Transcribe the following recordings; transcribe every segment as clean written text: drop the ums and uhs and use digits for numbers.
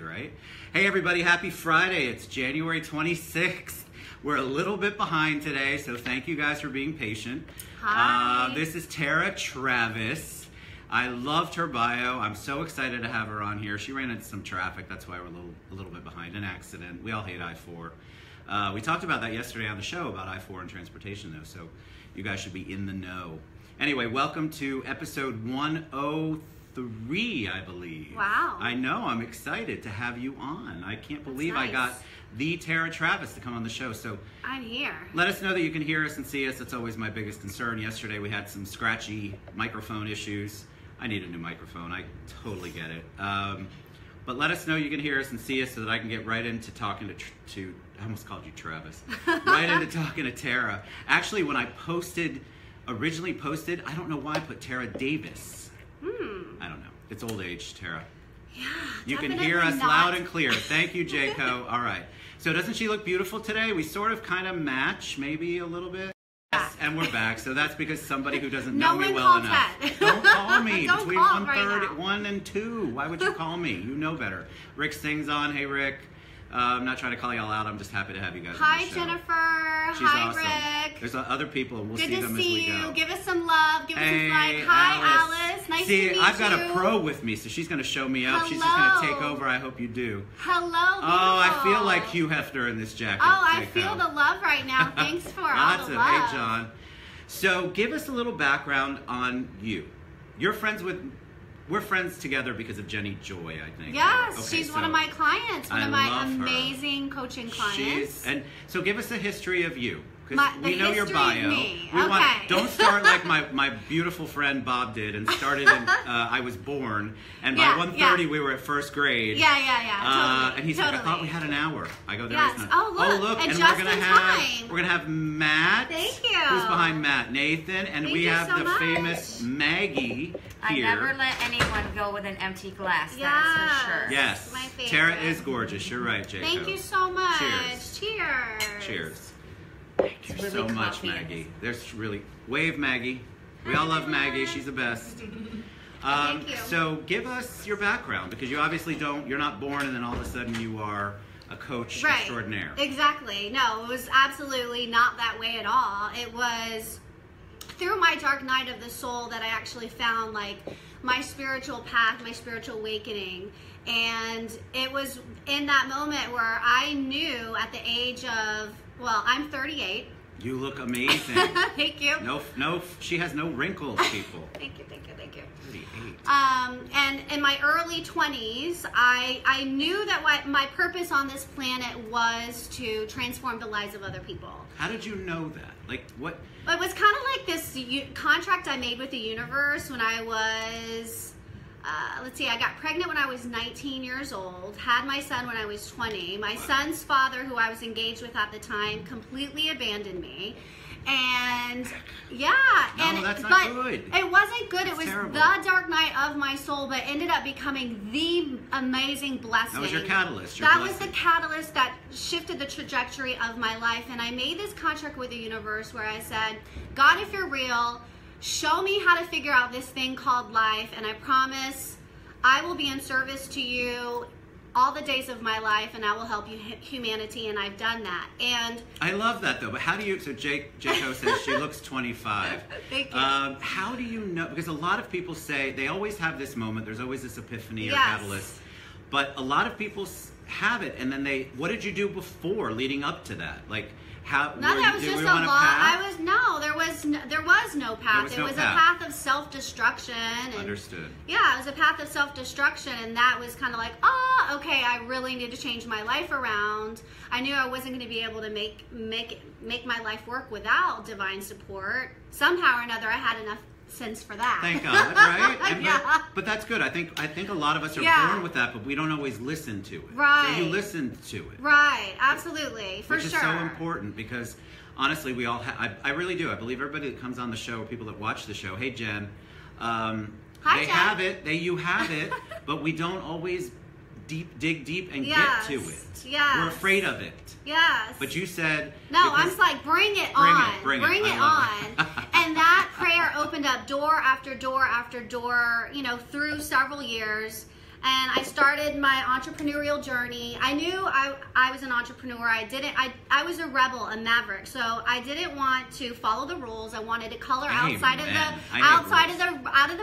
easy, right? Hey everybody, happy Friday. It's January 26th. We're a little bit behind today, so thank you guys for being patient. Hi. This is Tara Travis. I loved her bio. I'm so excited to have her on here. She ran into some traffic, that's why we're a little bit behind. An accident. We all hate I-4. We talked about that yesterday on the show about I-4 and transportation though, so you guys should be in the know. Anyway, welcome to episode 103, I believe. Wow. I know, I'm excited to have you on. I can't believe nice. I got the Tara Travis to come on the show. So I'm here. let us know that you can hear us and see us. That's always my biggest concern. Yesterday we had some scratchy microphone issues. I need a new microphone. I totally get it. But let us know you can hear us and see us so that I can get right into talking to I almost called you Travis. Right into talking to Tara. Actually, when I originally posted, I don't know why I put Tara Davis. I don't know. It's old age, Tara. Yeah, you can hear us loud and clear. Thank you, Jayco. All right. So doesn't she look beautiful today? We sort of kind of match, maybe a little bit. Yes, and we're back. So that's because somebody who doesn't know me well enough. Don't call me Don't between call 1 and 2. Why would you call me? You know better. Rick Sting's on. Hey, Rick. I'm not trying to call y'all out. I'm just happy to have you guys on the show. Jennifer. She's Hi, awesome. Rick. There's other people, and we'll Good see them as we go. Good to see you. Give us some love. Give us some like. Hey, Hi, Alice. Nice to meet you. See, I've got a pro with me, so she's going to show me up. Hello. She's just going to take over. I hope you do. Hello, beautiful. Oh, I feel like Hugh Hefner in this jacket. Oh, I feel the love right now. Thanks for all the love. Hey, John. So give us a little background on you. We're friends together because of Jenny Joy, I think. Yes, okay, she's one of my clients, one of my amazing her. coaching clients. And so give us a history of you. The we know your bio. Of me. Don't start like my beautiful friend Bob did and started in I was born, and by 1:30 we were at first grade. Yeah. Totally. And he's like, I thought we had an hour. I go, there is none. Oh look, and just we're gonna have Matt. Thank you. Who's behind Matt? Nathan, and we have the famous Maggie here. I never let anyone go with an empty glass. That is for sure. Yes. My favorite. Tara is gorgeous. You're right, Jayco. Thank you so much. Cheers. Cheers. Thank you so much, Maggie. There's really wave Maggie. We all love Maggie. She's the best. Thank you. So give us your background, because you obviously you're not born and then all of a sudden you are a coach extraordinaire. Exactly. No, it was absolutely not that way at all. It was through my dark night of the soul that I actually found like my spiritual path, my spiritual awakening. And it was in that moment where I knew at the age of, well, I'm 38. You look amazing. Thank you. No, she has no wrinkles, people. Thank you. 38. And in my early 20s, I knew that what my purpose on this planet was to transform the lives of other people. How did you know that? Like, what? It was kind of like this contract I made with the universe when I was, let's see, I got pregnant when I was 19 years old, had my son when I was 20. My son's father, who I was engaged with at the time, completely abandoned me. And that's not good. It wasn't good. That's it was terrible. The dark night of my soul, but ended up becoming the amazing blessing. That was your catalyst. That was the catalyst that shifted the trajectory of my life. And I made this contract with the universe where I said, God, if you're real, show me how to figure out this thing called life, and I promise I will be in service to you all the days of my life, and I will help you humanity, and I've done that. And I love that though. But how do you? So Jayco says she looks 25. Thank you. How do you know? Because a lot of people say they always have this moment. There's always this epiphany or catalyst. But a lot of people have it, and then what did you do before, leading up to that? Like, how? No, that was just a lot. There was no path. It was a path of self-destruction. Understood. Yeah, it was a path of self-destruction, and that was kind of like, okay, I really need to change my life around. I knew I wasn't going to be able to make my life work without divine support. Somehow or another, I had enough sense for that. Thank God, right? Yeah. But that's good. I think a lot of us are born with that, but we don't always listen to it. Right. So you listened to it. Right. Absolutely. For Which is so important, because honestly, we all I really do. I believe everybody that comes on the show, or people that watch the show, hey Jen, Hi, Jen. You have it, but we don't always dig deep and get to it. Yes. We're afraid of it. Yes. But you said... No, I'm just like, bring it on. Bring it on. And that prayer opened up door after door after door, through several years. and I started my entrepreneurial journey. I knew I was an entrepreneur. I was a rebel, a maverick. So I didn't want to follow the rules. I wanted to color out of the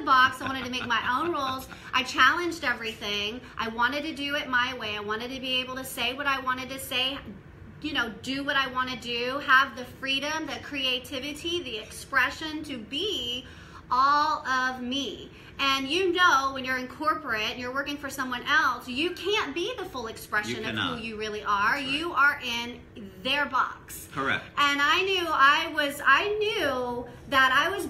box. I wanted to make my own rules. I challenged everything. I wanted to do it my way. I wanted to be able to say what I wanted to say, you know, do what I want to do, have the freedom, the creativity, the expression to be all of me. And you know, when you're in corporate and you're working for someone else, you can't be the full expression of who you really are. Right. You are in their box. Correct. And I knew that I was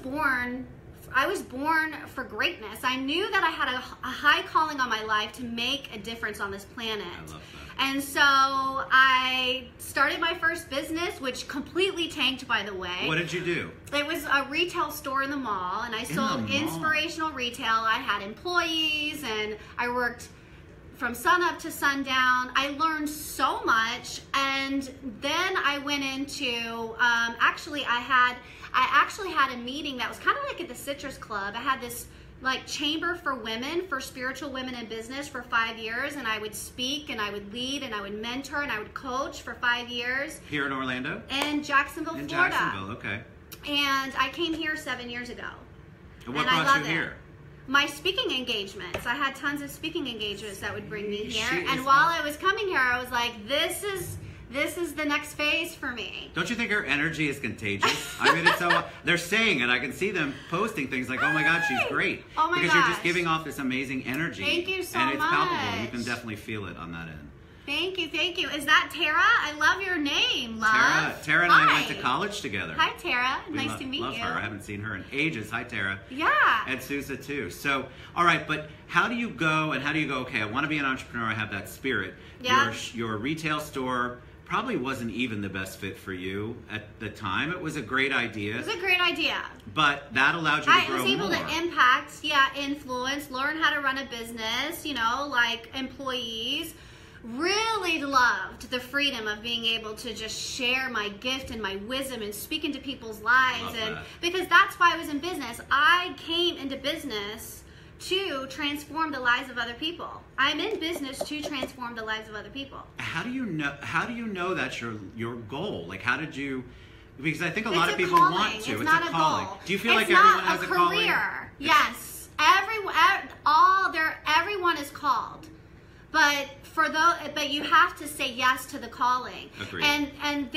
born for greatness. I knew that I had a high calling on my life to make a difference on this planet. I love that. And so I started my first business, which completely tanked, by the way. What did you do? It was a retail store in the mall, and I sold inspirational retail. I had employees, and I worked from sun up to sundown. I learned so much, and then I went into, I actually had a meeting that was kind of like at the Citrus Club. I had this like chamber for women, for spiritual women in business for 5 years, and I would speak and I would lead and I would mentor and I would coach for 5 years. Here in Orlando? In Jacksonville, in Florida. Jacksonville, okay. And I came here 7 years ago. And what brought you here? My speaking engagements. I had tons of speaking engagements that would bring me here. And while I was coming here, I was like, this is the next phase for me. Don't you think her energy is contagious? I mean, it's so, they're saying it. I can see them posting things like, oh my God, she's great. Oh my Because gosh. you're just giving off this amazing energy. Thank you so much. And it's palpable. You can definitely feel it on that end. Thank you, thank you. Is that Tara? I love your name, love. Tara and I went to college together. Hi, Tara. Nice to meet love you. Her. I haven't seen her in ages. Hi, Tara. Yeah. And Sousa, too. So, all right, but how do you go, okay, I want to be an entrepreneur. I have that spirit. Yeah. Your retail store probably wasn't even the best fit for you at the time. It was a great idea. It was a great idea. But that allowed you to grow more. I was able to impact, influence, learn how to run a business, like employees. Really loved the freedom of being able to just share my gift and my wisdom and speak into people's lives. Because that's why I was in business. I came into business to transform the lives of other people. I'm in business to transform the lives of other people. How do you know that's your goal? Like, how did you? Because I think a lot of people calling. want to. It's not a calling. Do you feel like everyone has a calling? Career. Yes. Everyone is called. But you have to say yes to the calling. Agreed. And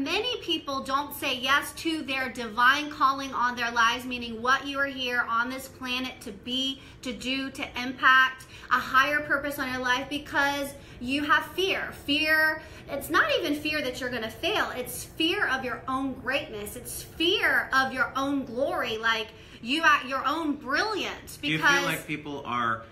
many people don't say yes to their divine calling on their lives, meaning what you are here on this planet to be, to do, to impact, a higher purpose on your life, because you have fear. Fear, it's not even fear that you're going to fail. It's fear of your own greatness. It's fear of your own glory, like you at your own brilliance. Because do you feel like people are...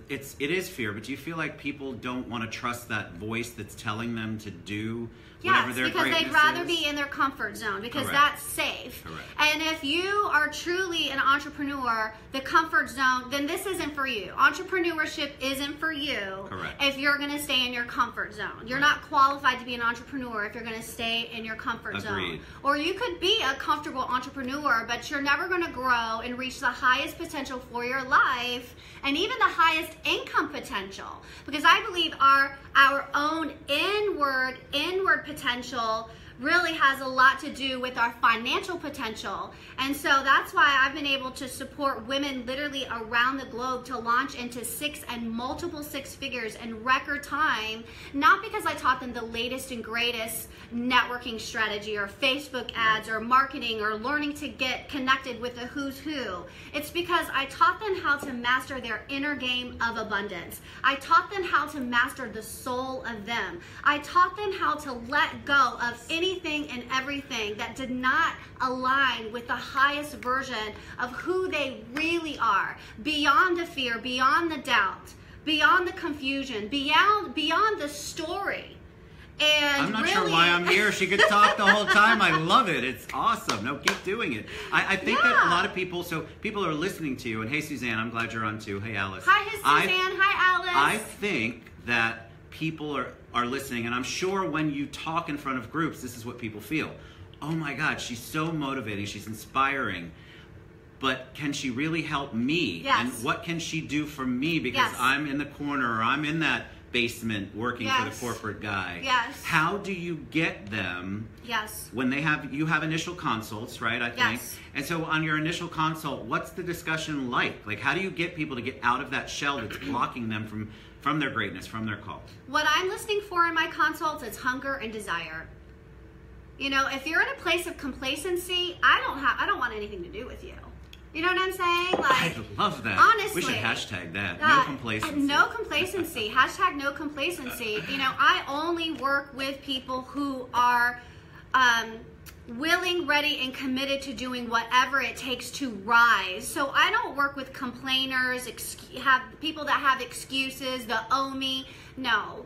It is fear, but do you feel like people don't want to trust that voice that's telling them to do whatever their greatness is? Yes, because they'd rather be in their comfort zone, because that's safe. Correct. And if you are truly an entrepreneur, the comfort zone, then this isn't for you. Entrepreneurship isn't for you. Correct. If you're going to stay in your comfort zone. You're not qualified to be an entrepreneur if you're going to stay in your comfort zone. Or you could be a comfortable entrepreneur, but you're never going to grow and reach the highest potential for your life, and even the highest income potential, because I believe our own inward potential really has a lot to do with our financial potential. And so that's why I've been able to support women literally around the globe to launch into multiple six figures in record time, not because I taught them the latest and greatest networking strategy or Facebook ads or marketing or learning to get connected with the who's who. It's because I taught them how to master their inner game of abundance. I taught them how to master the soul of them. I taught them how to let go of anything and everything that did not align with the highest version of who they really are, beyond the fear, beyond the doubt, beyond the confusion, beyond the story. And I'm not sure why I'm here. She could talk the whole time. I love it. It's awesome. No, keep doing it. I think that a lot of people, so people are listening to you, and hey, Suzanne, I'm glad you're on too. Hey, Alice. Hi, Suzanne. Hi, Alice. I think that people are listening, and I'm sure when you talk in front of groups, this is what people feel. Oh my God, she's so motivating. She's inspiring. but can she really help me? Yes. And what can she do for me? Because Yes. I'm in the corner, or I'm in that basement working for the Yes. corporate guy. Yes. How do you get them Yes. when you have initial consults, right? I think. Yes. And so on your initial consult, what's the discussion like? Like, how do you get people to get out of that shell that's blocking them from their greatness, from their call? What I'm listening for in my consults is hunger and desire. You know, if you're in a place of complacency, I don't want anything to do with you. You know what I'm saying? Like, I love that. Honestly. We should hashtag that. No complacency. No complacency. Hashtag no complacency. You know, I only work with people who are willing, ready, and committed to doing whatever it takes to rise. So I don't work with complainers, have people that have excuses, the "oh me." No.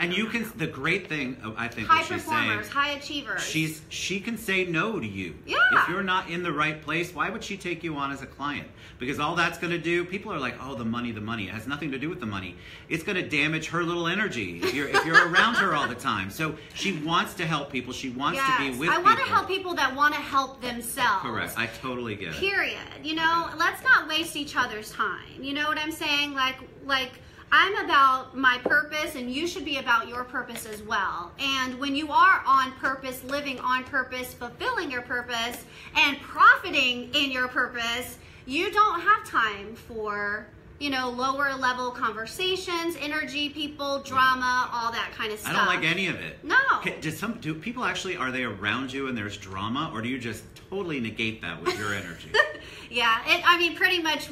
And you can. The great thing, I think, high what she's performers, saying, high achievers. she can say no to you. Yeah. If you're not in the right place, why would she take you on as a client? Because all that's going to do, people are like, oh, the money. It has nothing to do with the money. It's going to damage her little energy if you're around her all the time. So she wants to help people. She wants to be with people. I want to help people that want to help themselves. Correct. I totally get it. Period. You know, let's not waste each other's time. You know what I'm saying? Like I'm about my purpose, and you should be about your purpose as well. And when you are on purpose, living on purpose, fulfilling your purpose, and profiting in your purpose, you don't have time for, you know, lower level conversations, energy, people, drama, all that kind of stuff. I don't like any of it. No. Do people actually, are they around you and there's drama, or do you just totally negate that with your energy? Yeah, I mean, pretty much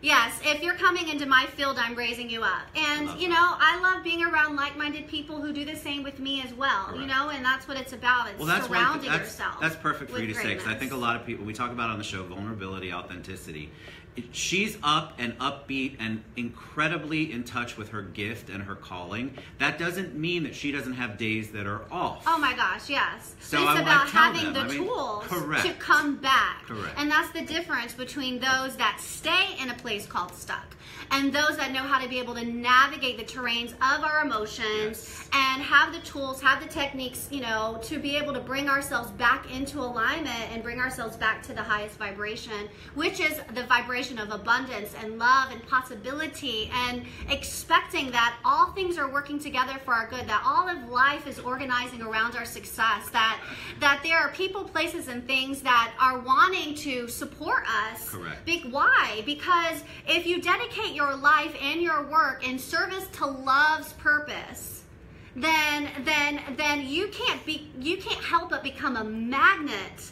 yes, if you're coming into my field, I'm raising you up. And, you know, I love being around like-minded people who do the same with me as well, Correct. You know, and that's what it's about. It's surrounding yourself. That's perfect for you to say, because I greatness. think a lot of people, we talk about on the show, vulnerability, authenticity. She's up and upbeat and incredibly in touch with her gift and her calling. That doesn't mean that she doesn't have days that are off. Oh my gosh, yes. So it's I about tell having them, the tools correct. to come back. Correct. And that's the difference between those that stay in a place called stuck and those that know how to be able to navigate the terrains of our emotions and have the tools, have the techniques, you know, to be able to bring ourselves back into alignment and bring ourselves back to the highest vibration, which is the vibration of abundance and love and possibility, and expecting that all things are working together for our good, that all of life is organizing around our success, that there are people, places, and things that are wanting to support us. Correct. Why? Because if you dedicate your life and your work in service to love's purpose, then you can't help but become a magnet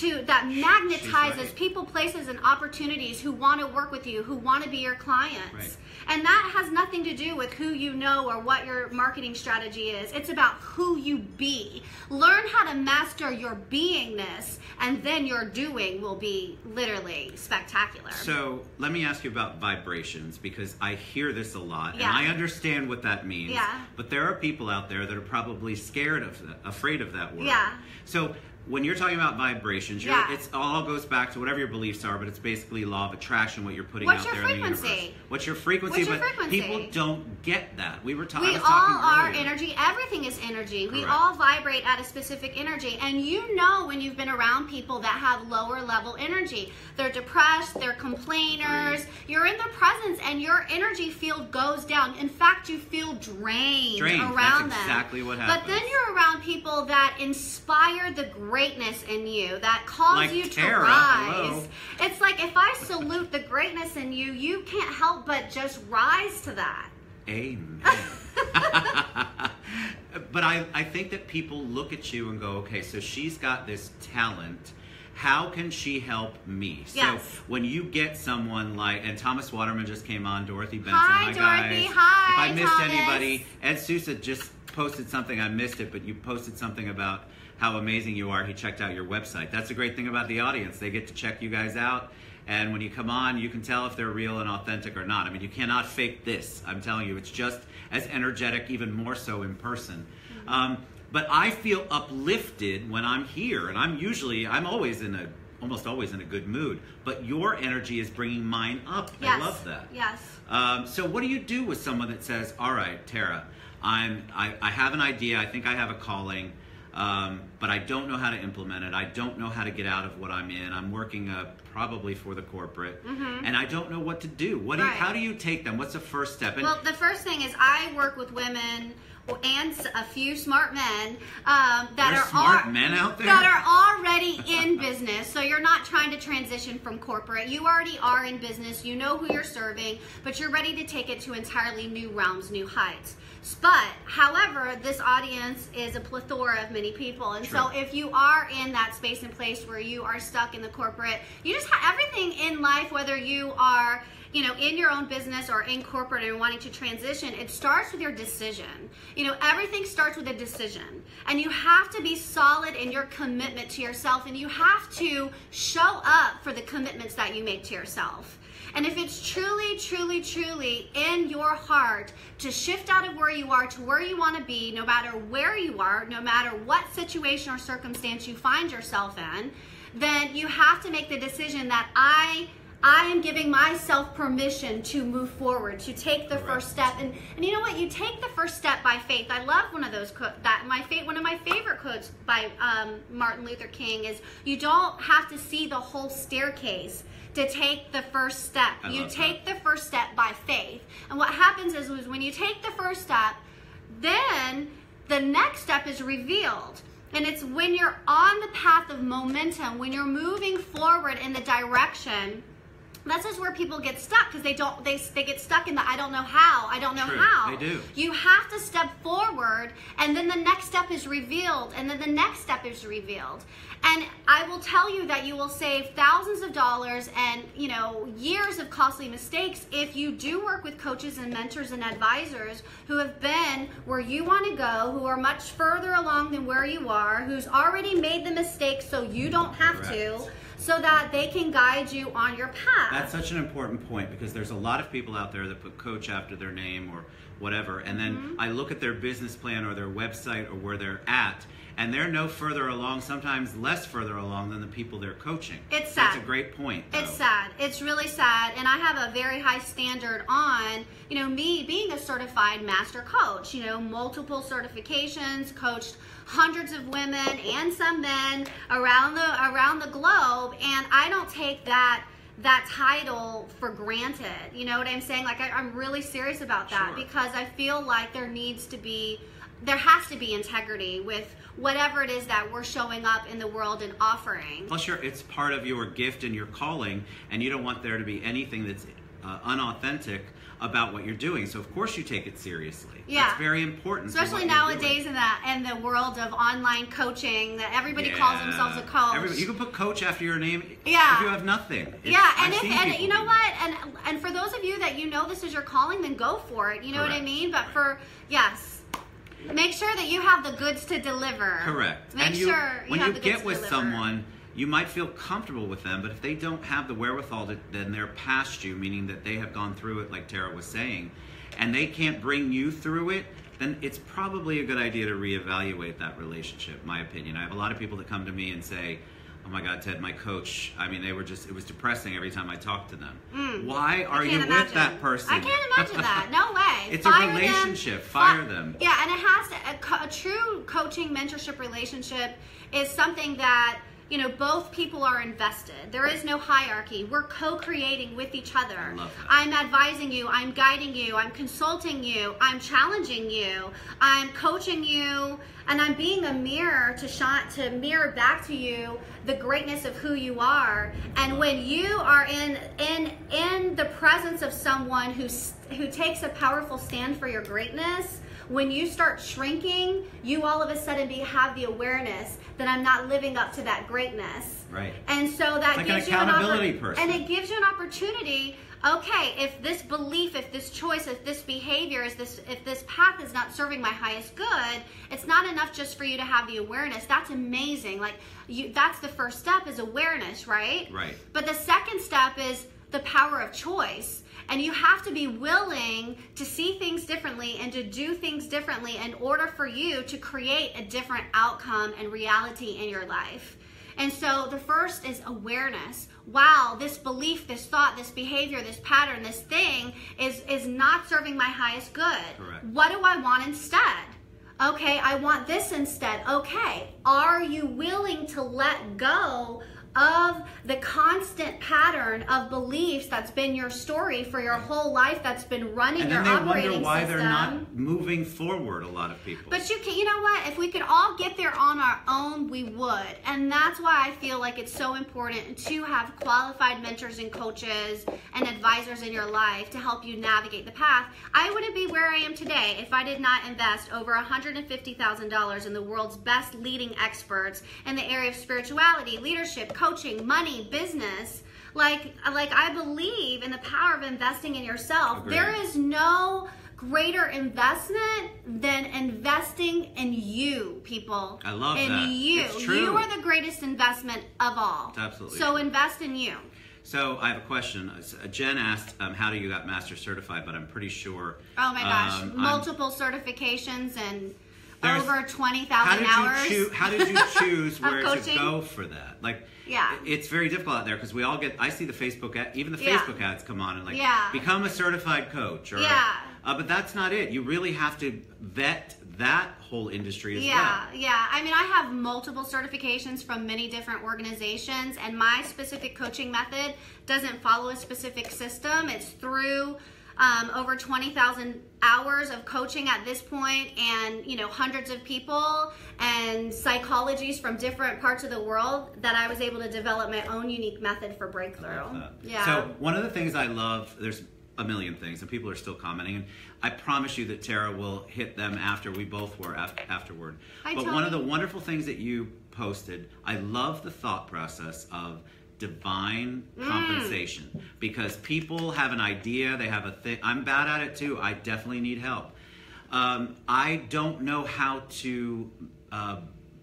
that magnetizes right. people, places, and opportunities who want to work with you, who want to be your clients. Right. And that has nothing to do with who you know or what your marketing strategy is. It's about who you be. Learn how to master your beingness, and then your doing will be literally spectacular. So let me ask you about vibrations, because I hear this a lot, Yeah. and I understand what that means. Yeah. But there are people out there that are probably scared of that, afraid of that word. Yeah. So when you're talking about vibrations, Yeah. it's all goes back to whatever your beliefs are, but it's basically law of attraction, what you're putting What's out your there in the frequency? universe. What's your frequency? What's your But frequency? people don't get that. I was We talking all are earlier. energy. Everything is energy. We Correct. all vibrate at a specific energy. And you know when you've been around people that have lower level energy. They're depressed, they're complainers. You're in their presence and your energy field goes down. In fact, you feel drained around That's them. exactly what happens. But then you're around people that inspire the greatness in you, that cause Like you Tara, to rise. hello. It's like if I salute the greatness in you, you can't help but just rise to that. Amen. But I think that people look at you and go, okay, so she's got this talent. How can she help me? Yes. So when you get someone like, and Thomas Waterman just came on, Dorothy Benson, Hi, my Dorothy. guys. Hi, If I missed Thomas. anybody, Ed Sousa just posted something, I missed it, but you posted something about how amazing you are. He checked out your website. That's the great thing about the audience. They get to check you guys out. And when you come on, you can tell if they're real and authentic or not. I mean, you cannot fake this. I'm telling you, it's just as energetic, even more so in person. But I feel uplifted when I'm here, and I'm always almost always in a good mood. But your energy is bringing mine up. Yes. I love that. Yes. So what do you do with someone that says, all right, Tara, I have an idea. I think I have a calling. but I don't know how to implement it. I don't know how to get out of what I'm in. I'm working probably for the corporate, and I don't know what to do. How do you take them? What's the first step? Well, the first thing is I work with women and a few smart men men out there that are already in business. So you're not trying to transition from corporate. You already are in business. You know who you're serving, but you're ready to take it to entirely new realms, new heights. But, however, this audience is a plethora of many people. And so if you are in that space and place where you are stuck in the corporate, you just have everything in life, whether you are, you know, in your own business or in corporate and wanting to transition, it starts with your decision. You know, everything starts with a decision. And you have to be solid in your commitment to yourself, and you have to show up for the commitments that you make to yourself. And if it's truly, truly, truly in your heart to shift out of where you are to where you want to be, no matter where you are, no matter what situation or circumstance you find yourself in, then you have to make the decision that I am giving myself permission to move forward, to take the first step. And you know what? You take the first step by faith. I love one of those one of my favorite quotes by Martin Luther King is, you don't have to see the whole staircase to take the first step. You take the first step by faith. And what happens is when you take the first step, then the next step is revealed. And it's when you're on the path of momentum, when you're moving forward in the direction. This is where people get stuck, because they get stuck in the I don't know how. They do. You have to step forward, and then the next step is revealed, and then the next step is revealed. And I will tell you that you will save thousands of dollars and, you know, years of costly mistakes if you do work with coaches and mentors and advisors who have been where you want to go, who are much further along than where you are, who's already made the mistake so you don't have to, so that they can guide you on your path. That's such an important point, because there's a lot of people out there that put coach after their name or whatever, and then I look at their business plan or their website or where they're at, and they're no further along, sometimes less further along than the people they're coaching. It's sad. That's a great point, though. It's sad. It's really sad. And I have a very high standard on, you know, me being a certified master coach, you know, multiple certifications, coached hundreds of women and some men around the globe, and I don't take that title for granted. You know what I'm saying? Like, I'm really serious about that, because I feel like there has to be integrity with whatever it is that we're showing up in the world and offering. Plus, it's part of your gift and your calling, and you don't want there to be anything that's unauthentic about what you're doing. So of course you take it seriously. Yeah. That's very important. Especially nowadays in the world of online coaching, that everybody calls themselves a coach. You can put coach after your name if you have nothing. And you know what? And for those of you that you know this is your calling, then go for it. You know what I mean? But make sure that you have the goods to deliver. Correct. Make sure you have the goods to deliver. When you get with someone, you might feel comfortable with them, but if they don't have the wherewithal, then they're past you, meaning that they have gone through it, like Tara was saying, and they can't bring you through it, then it's probably a good idea to reevaluate that relationship, in my opinion. I have a lot of people that come to me and say, oh my God, Ted, my coach, I mean, it was depressing every time I talked to them. Why are you with that person? I can't imagine that. No way. It's a relationship. Fire them. Yeah, and it has to, a true coaching mentorship relationship is something that, you know, both people are invested. There is no hierarchy. We're co-creating with each other. I love that. I'm advising you, I'm guiding you, I'm consulting you, I'm challenging you, I'm coaching you, and I'm being a mirror to mirror back to you the greatness of who you are. And when you are in the presence of someone who takes a powerful stand for your greatness, when you start shrinking, you all of a sudden have the awareness that I'm not living up to that greatness. Right. And so that it's gives like an accountability person. And it gives you an opportunity. Okay, if this belief, if this choice, if this behavior, if this path is not serving my highest good, it's not enough just for you to have the awareness. That's amazing. Like, that's the first step, is awareness, right? Right. But the second step is the power of choice. And you have to be willing to see things differently and to do things differently in order for you to create a different outcome and reality in your life. And so the first is awareness. Wow, this belief, this thought, this behavior, this pattern, this thing is not serving my highest good. Correct. What do I want instead? Okay, I want this instead. Okay, are you willing to let go of the constant pattern of beliefs that's been your story for your whole life, that's been running your operating system? And then they wonder why they're not moving forward, a lot of people. But you know what? If we could all get there on our own, we would. And that's why I feel like it's so important to have qualified mentors and coaches and advisors in your life to help you navigate the path. I wouldn't be where I am today if I did not invest over $150,000 in the world's best leading experts in the area of spirituality, leadership, coaching, money, business. Like I believe in the power of investing in yourself. Agreed. There is no greater investment than investing in you, people. I love in that. you. It's true. You are the greatest investment of all. It's absolutely so true. invest in you. So I have a question. Jen asked, how do you got master certified? But I'm pretty sure. Oh my gosh, multiple certifications and There's- over 20,000 hours. How did you choose where to coaching. go for that? Like, Yeah. it's very difficult out there because we all get. I see the Facebook ad, even the Yeah. Facebook ads come on and like, Yeah. become a certified coach. Or, Yeah. but that's not it. You really have to vet that whole industry as well. Yeah. I mean, I have multiple certifications from many different organizations, and my specific coaching method doesn't follow a specific system. It's through over 20,000 hours of coaching at this point, and hundreds of people and psychologies from different parts of the world that I was able to develop my own unique method for breakthrough. Yeah. So one of the things I love, there's a million things, and people are still commenting, and I promise you that Tara will hit them after we both were afterward. Hi, but Tony. one of the wonderful things that you posted, I love the thought process of divine compensation, because people have an idea, they have a thing. I'm bad at it too. I definitely need help. I don't know how to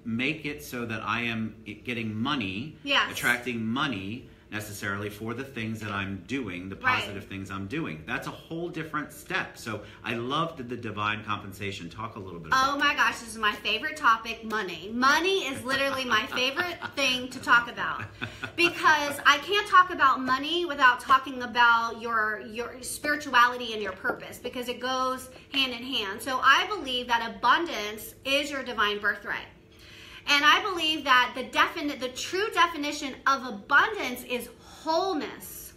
make it so that I am getting money, Yes. attracting money necessarily for the things that I'm doing, the Right. positive things I'm doing. That's a whole different step. So I loved the divine compensation. Talk a little bit about Oh my gosh, this is my favorite topic, money. Money is literally my favorite thing to talk about, because I can't talk about money without talking about your spirituality and your purpose, because it goes hand in hand. So I believe that abundance is your divine birthright. And I believe that the true definition of abundance is wholeness.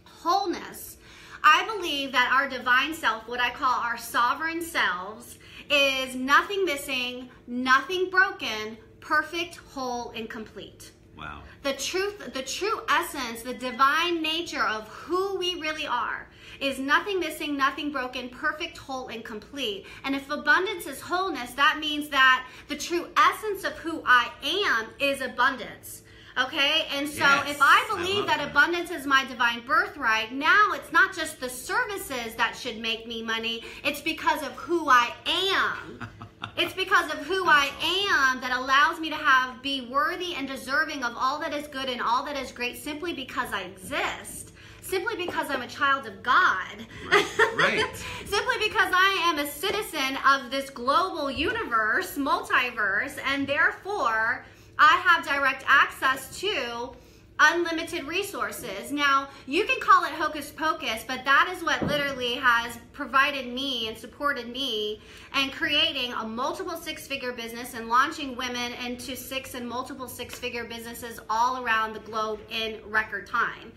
Wholeness. I believe that our divine self, what I call our sovereign selves, is nothing missing, nothing broken, perfect, whole, and complete. Wow. The true essence, the divine nature of who we really are is nothing missing, nothing broken, perfect, whole, and complete. And if abundance is wholeness, that means that the true essence of who I am is abundance. Okay? And so Yes, if I I believe love that that. abundance is my divine birthright, now it's not just the services that should make me money, it's because of who I am. It's because of who I am that allows me to be worthy and deserving of all that is good and all that is great, simply because I exist. Simply because I'm a child of God. Right. Simply because I am a citizen of this global universe, multiverse, and therefore I have direct access to unlimited resources. Now, you can call it hocus pocus, but that is what literally has provided me and supported me and creating a multiple six-figure business and launching women into multiple six-figure businesses all around the globe in record time.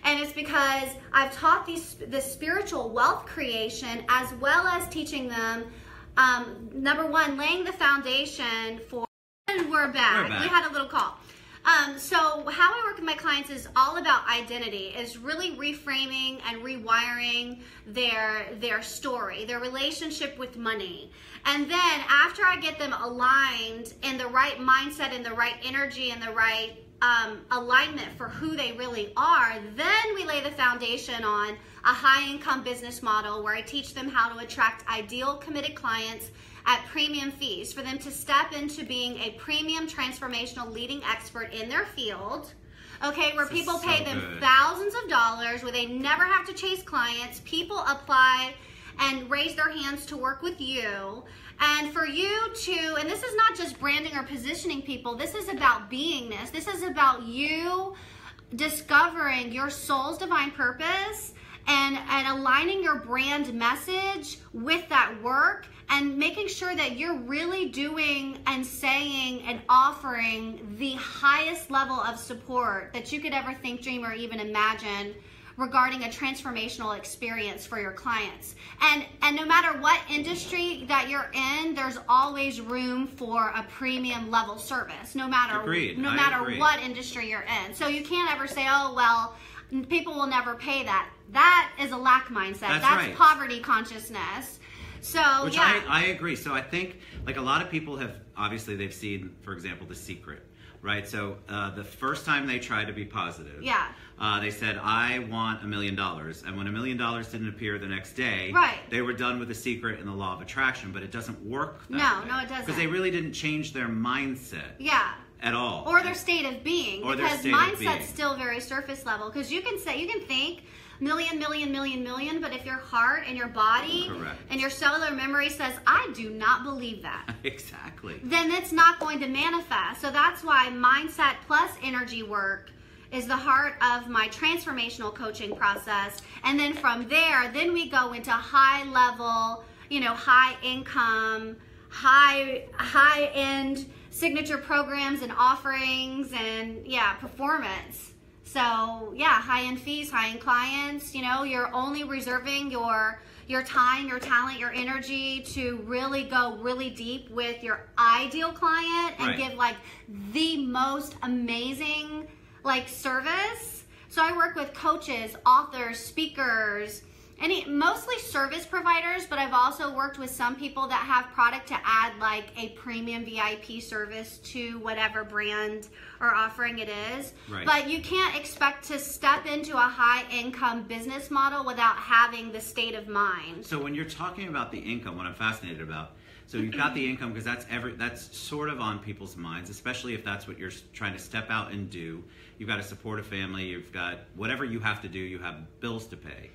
And it's because I've taught this spiritual wealth creation, as well as teaching them, number one, laying the foundation for, and we're back. We had a little call. So how I work with my clients is all about identity, is really reframing and rewiring their story, their relationship with money. And then after I get them aligned in the right mindset and the right energy and the right alignment for who they really are, then we lay the foundation on a high-income business model where I teach them how to attract ideal committed clients at premium fees for them to step into being a premium transformational leading expert in their field. Okay, where people pay them thousands of dollars, where they never have to chase clients. People apply and raise their hands to work with you. And for you to, and this is not just branding or positioning people, this is about beingness. This is about you discovering your soul's divine purpose and aligning your brand message with that work and making sure that you're really doing and saying and offering the highest level of support that you could ever think, dream, or even imagine regarding a transformational experience for your clients. And no matter what industry that you're in, there's always room for a premium level service, no matter what industry you're in. So you can't ever say, oh, well, people will never pay that. That is a lack mindset. That's right. Poverty consciousness. So, which I agree. So I think, like, a lot of people have, obviously they've seen, for example, The Secret, right? So the first time they tried to be positive, they said, I want $1 million. And when $1 million didn't appear the next day, they were done with The Secret and the law of attraction. But it doesn't work that way. No, it doesn't. Because they really didn't change their mindset. At all. Or their state of being. Because mindset's still very surface level. Because you can think million, but if your heart and your body and your cellular memory says, I do not believe that. Exactly. Then it's not going to manifest. So that's why mindset plus energy work is the heart of my transformational coaching process. And then from there, then we go into high level, high income, high end signature programs and offerings and performance. So high-end fees, high-end clients, you're only reserving your time, your talent, your energy to really go really deep with your ideal client and give like the most amazing service. So I work with coaches, authors, speakers, mostly service providers, but I've also worked with some people that have product to add like a premium VIP service to whatever brand or offering it is. But you can't expect to step into a high income business model without having the state of mind. So when you're talking about the income, what I'm fascinated about, so you've got the income because that's sort of on people's minds, especially if that's what you're trying to step out and do. You've got to support a family, you've got whatever you have to do, you have bills to pay.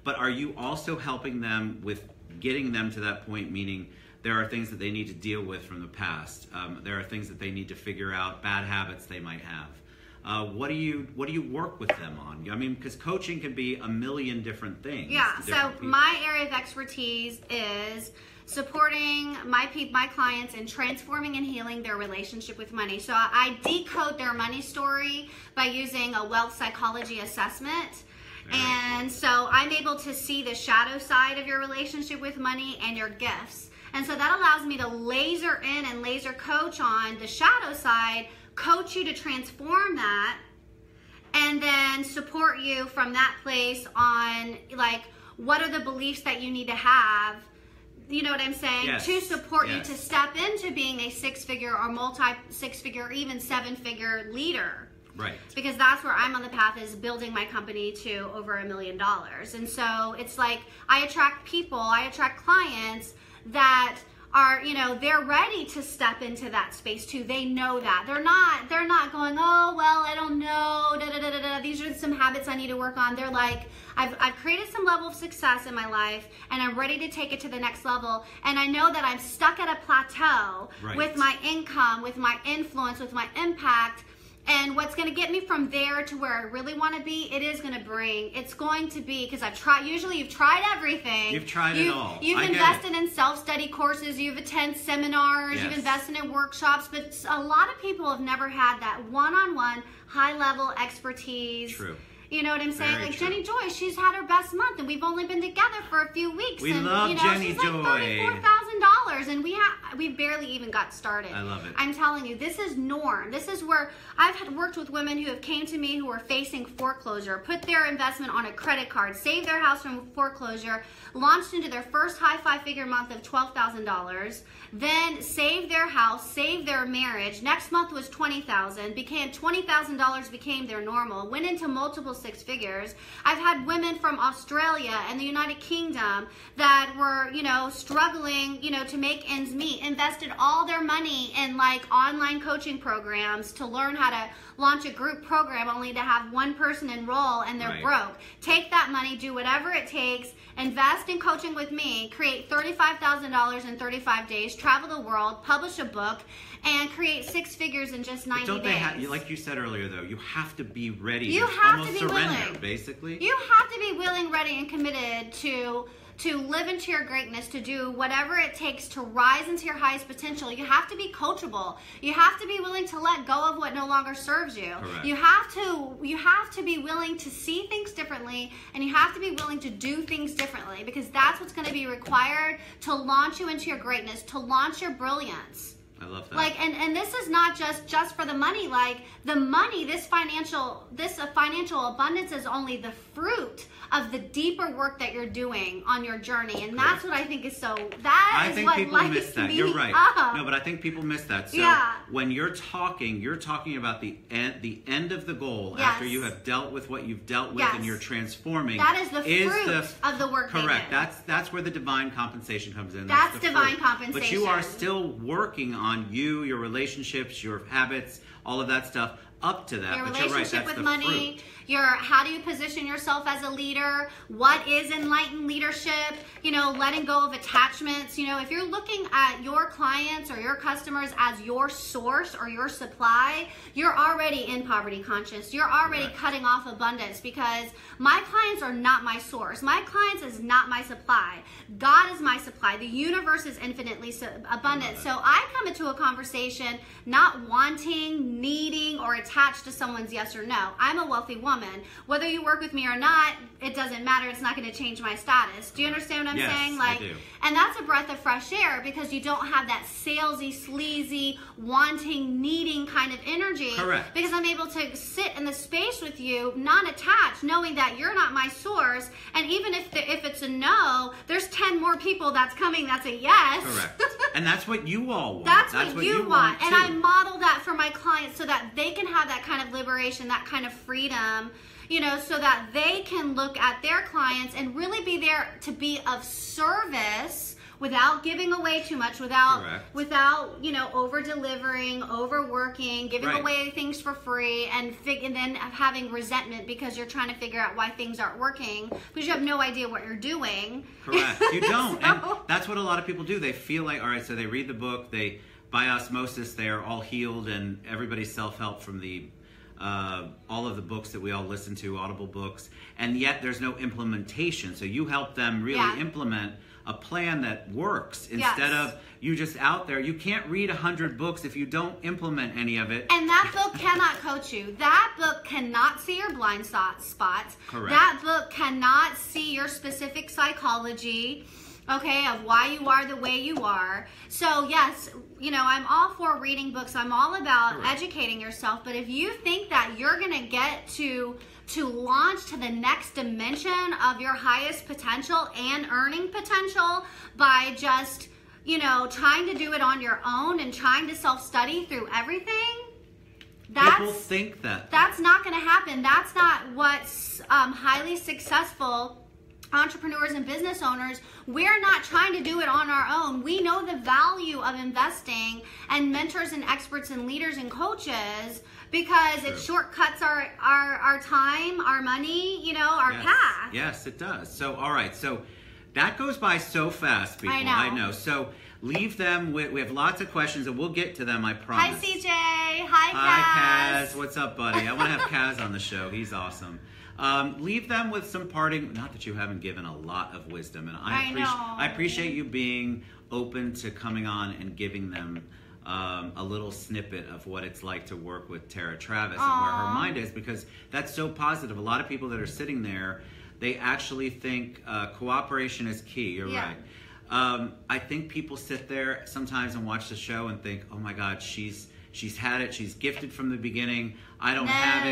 But are you also helping them with getting them to that point, meaning there are things that they need to deal with from the past. There are things that they need to figure out, bad habits they might have. What do you work with them on? I mean, because coaching can be a million different things. So my area of expertise is supporting my clients in transforming and healing their relationship with money. So I decode their money story by using a wealth psychology assessment. And so I'm able to see the shadow side of your relationship with money and your gifts. And so that allows me to laser in and laser coach on the shadow side, coach you to transform that, and then support you from that place on like what are the beliefs that you need to have, you know what I'm saying, to support you to step into being a six-figure or multi-six-figure or even seven-figure leader. Because that's where I'm on the path, is building my company to over $1 million. And so it's like I attract clients that are, they're ready to step into that space too. They know that. They're not going, oh, well, I don't know, these are some habits I need to work on. They're like, I've created some level of success in my life and I'm ready to take it to the next level. And I know that I'm stuck at a plateau with my income, with my influence, with my impact. And what's going to get me from there to where I really want to be, it's going to be, because usually you've tried everything. You've tried it all. You've invested in self-study courses, you've attended seminars, you've invested in workshops, but a lot of people have never had that one-on-one, high-level expertise. True. You know what I'm saying? Like Jenny Joy, she's had her best month, and we've only been together for a few weeks. We love Jenny she's Joy. Like $34,000, and we barely even got started. I love it. I'm telling you, this is norm. This is where I've worked with women who have came to me who are facing foreclosure, put their investment on a credit card, saved their house from foreclosure, launched into their first high five-figure month of $12,000, then saved their house, saved their marriage. Next month was $20,000, became $20,000 became their normal, went into multiple six figures. I've had women from Australia and the United Kingdom that were, struggling, to make ends meet, invested all their money in like online coaching programs to learn how to launch a group program only to have one person enroll and they're broke. Take that money, do whatever it takes, invest in coaching with me, create $35,000 in 35 days, travel the world, publish a book, and create six figures in just 90 days. Don't they have, like you said earlier though, you have to be ready. You have to be surrender, willing. Basically. You have to be willing, ready, and committed to to live into your greatness, to do whatever it takes to rise into your highest potential, you have to be coachable. You have to be willing to let go of what no longer serves you. Correct. You have to be willing to see things differently, and you have to be willing to do things differently, because that's what's going to be required to launch you into your greatness, to launch your brilliance. I love that. Like, and this is not just for the money. Like, the money, this financial abundance is only the fruit of the deeper work that you're doing on your journey. And that's what I think is so, I think people miss that. You're right. No, but I think people miss that. So when you're talking about the end of the goal, after you have dealt with what you've dealt with and you're transforming. That is the fruit of the work. Correct. That's where the divine compensation comes in. That's divine compensation. But you are still working on you, your relationships, your habits, all of that stuff up to that. Your but you're right, relationship that's with the money, fruit. how do you position yourself as a leader? What is enlightened leadership? Letting go of attachments. If you're looking at your clients or your customers as your source or your supply, you're already in poverty conscious. You're already cutting off abundance, because my clients are not my source. My clients is not my supply. God is my supply. The universe is infinitely abundant. So I come into a conversation not wanting, needing, or attached to someone's yes or no. I'm a wealthy woman. Whether you work with me or not, it doesn't matter. It's not going to change my status. Do you understand what I'm saying? I do. And that's a breath of fresh air, because you don't have that salesy, sleazy, wanting, needing kind of energy. Correct. Because I'm able to sit in the space with you, non-attached, knowing that you're not my source. And even if it's a no, there's 10 more people that's coming that's a yes. Correct. And that's what you all want. That's what you want. And too. I model that for my clients so that they can have that kind of liberation, that kind of freedom, so that they can look at their clients and really be there to be of service without giving away too much, without over delivering, overworking, giving away things for free, and then having resentment because you're trying to figure out why things aren't working because you have no idea what you're doing. Correct. You don't. And that's what a lot of people do. They feel like, all right, so they read the book, they by osmosis they're all healed, and everybody's self-help from the all of the books that we all listen to, Audible books, and yet there's no implementation. So you help them really implement a plan that works instead of you just out there. You can't read 100 books if you don't implement any of it. And that book cannot coach you. That book cannot see your blind spots. Correct. That book cannot see your specific psychology, okay, of why you are the way you are. So yes, I'm all for reading books. I'm all about educating yourself. But if you think that you're going to get to launch to the next dimension of your highest potential and earning potential by just, trying to do it on your own and trying to self-study through everything, people think that's not going to happen. That's not what highly successful entrepreneurs and business owners, we're not trying to do it on our own. We know the value of investing and mentors and experts and leaders and coaches because it shortcuts our time, our money, our path. Yes, it does. So, all right. So that goes by so fast, people. I know. So leave them. We have lots of questions, and we'll get to them, I promise. Hi, CJ. Hi, Kaz. What's up, buddy? I want to have Kaz on the show. He's awesome. Leave them with some parting, not that you haven't given a lot of wisdom, and I appreciate you being open to coming on and giving them a little snippet of what it's like to work with Tara Travis and where her mind is, because that's so positive. A lot of people that are sitting there, they actually think cooperation is key. You're right. I think people sit there sometimes and watch the show and think, oh my God, she's had it. She's gifted from the beginning. I don't have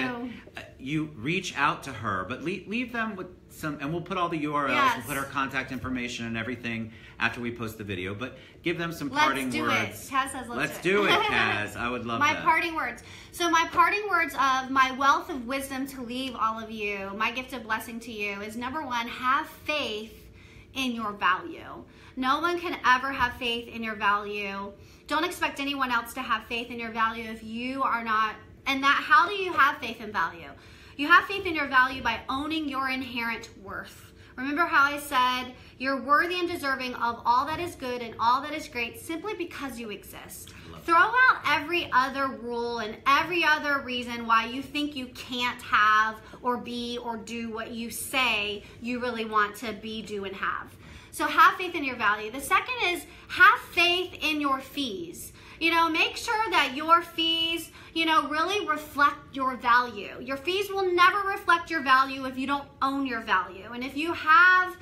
it. You reach out to her, but leave them with some, and we'll put all the URLs, we'll put her contact information and everything after we post the video, but give them some parting words. Let's do it. Kaz says let's do it, Kaz. I would love that. My parting words. So my parting words of my wealth of wisdom to leave all of you, my gift of blessing to you is, number one, have faith in your value. No one can ever have faith in your value. Don't expect anyone else to have faith in your value if you are not. And how do you have faith in value? You have faith in your value by owning your inherent worth. Remember how I said you're worthy and deserving of all that is good and all that is great simply because you exist. Throw out every other rule and every other reason why you think you can't have or be or do what you say you really want to be, do, and have. So have faith in your value. The second is have faith in your fees. You know, make sure that your fees, you know, really reflect your value. Your fees will never reflect your value if you don't own your value. And if you have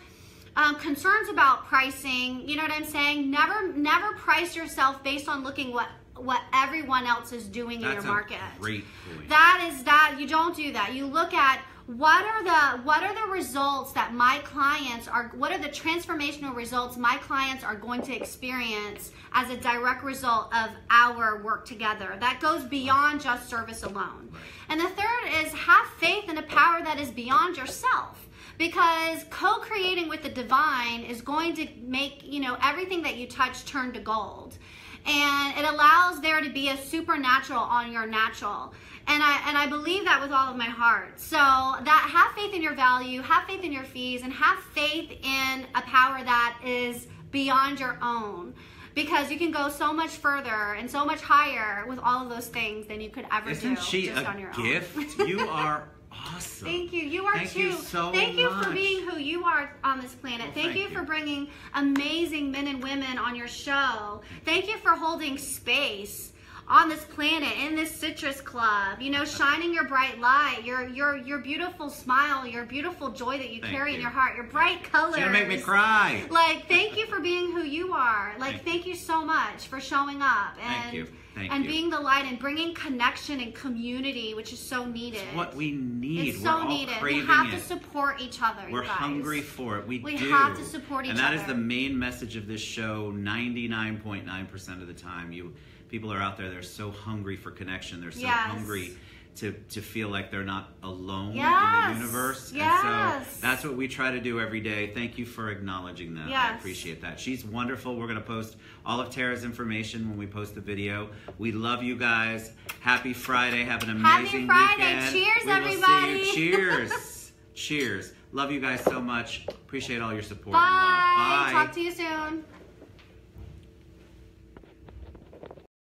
concerns about pricing, you know what I'm saying? Never price yourself based on looking what everyone else is doing in your market. That's a great point. That you don't do that. You look at what are the results that my clients are, what are the transformational results my clients are going to experience as a direct result of our work together. That goes beyond just service alone. Right. And the third is have faith in a power that is beyond yourself. Because co-creating with the divine is going to make, you know, everything that you touch turn to gold. And it allows there to be a supernatural on your natural. And I believe that with all of my heart. So that have faith in your value, have faith in your fees, and have faith in a power that is beyond your own. Because you can go so much further and so much higher with all of those things than you could ever Isn't do she just a on your gift? own. You are awesome. Thank you. You are Thank too. you so Thank you for much. being who you are on this planet. Well, thank you for bringing amazing men and women on your show. Thank you for holding space on this planet, in this citrus club, you know, shining your bright light, your beautiful smile, your beautiful joy that you carry in your heart, your bright colors. You're gonna make me cry. Like, thank you for being who you are. Like, thank you so much for showing up and Thank you. being the light and bringing connection and community, which is so needed. It's what we need. It's We're so all needed. We craving have it. to support each other. We're you guys. hungry for it. We do. have to support each other. And that is other. the main message of this show 99.9% of the time. People are out there, they're so hungry for connection. They're so hungry to feel like they're not alone in the universe. Yes. And so that's what we try to do every day. Thank you for acknowledging that. Yes. I appreciate that. She's wonderful. We're going to post all of Tara's information when we post the video. We love you guys. Happy Friday. Have an amazing Friday. weekend. Cheers, we will everybody. See you. Cheers. Cheers. Love you guys so much. Appreciate all your support Bye. and love. Bye. Talk to you soon.